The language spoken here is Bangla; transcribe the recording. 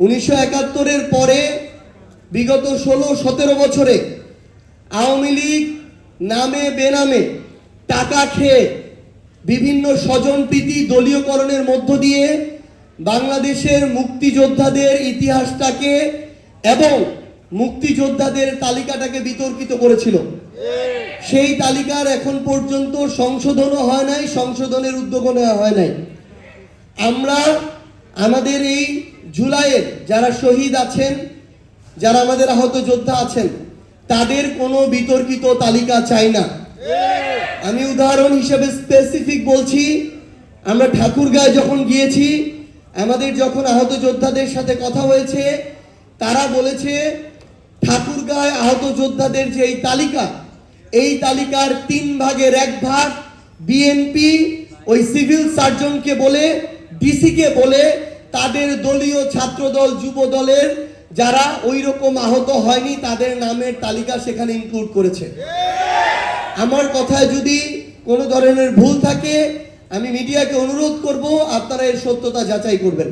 1971-এর পরে বিগত 16-17 বছরে আওয়ামী লীগ নামে বেনামে টাকা খেয়ে বিভিন্ন স্বজনপ্রীতি দলীয়করণের মধ্য দিয়ে বাংলাদেশের মুক্তিযোদ্ধাদের ইতিহাসটাকে এবং মুক্তিযোদ্ধাদের তালিকাটাকে বিতর্কিত করেছিল। সেই তালিকার এখন পর্যন্ত সংশোধনও হয় নাই, সংশোধনের উদ্যোগও নেওয়া হয় নাই। আমরা আমাদের এই জুলাইয়ের যারা শহীদ আছেন, যারা আমাদের আহত যোদ্ধা আছেন, তাদের কোনো বিতর্কিত তালিকা চাই না। আমি উদাহরণ হিসেবে স্পেসিফিক বলছি, আমরা ঠাকুরগাঁয় যখন গিয়েছি, আমাদের যখন আহত যোদ্ধাদের সাথে কথা হয়েছে, তারা বলেছে ঠাকুরগাঁয় আহত যোদ্ধাদের যে এই তালিকা, এই তালিকার 3 ভাগের 1 ভাগ বিএনপি ওই সিভিল সার্জনকে বলে, ডিসিকে বলে তাদের দলীয় ছাত্রদল যুব দলের যারা ওই রকম আহত হয়নি তাদের নামের তালিকা সেখানে ইনক্লুড করেছে। আমার কথায় যদি কোনো ধরনের ভুল থাকে আমি মিডিয়াকে অনুরোধ করব আপনারা এর সত্যতা যাচাই করবেন।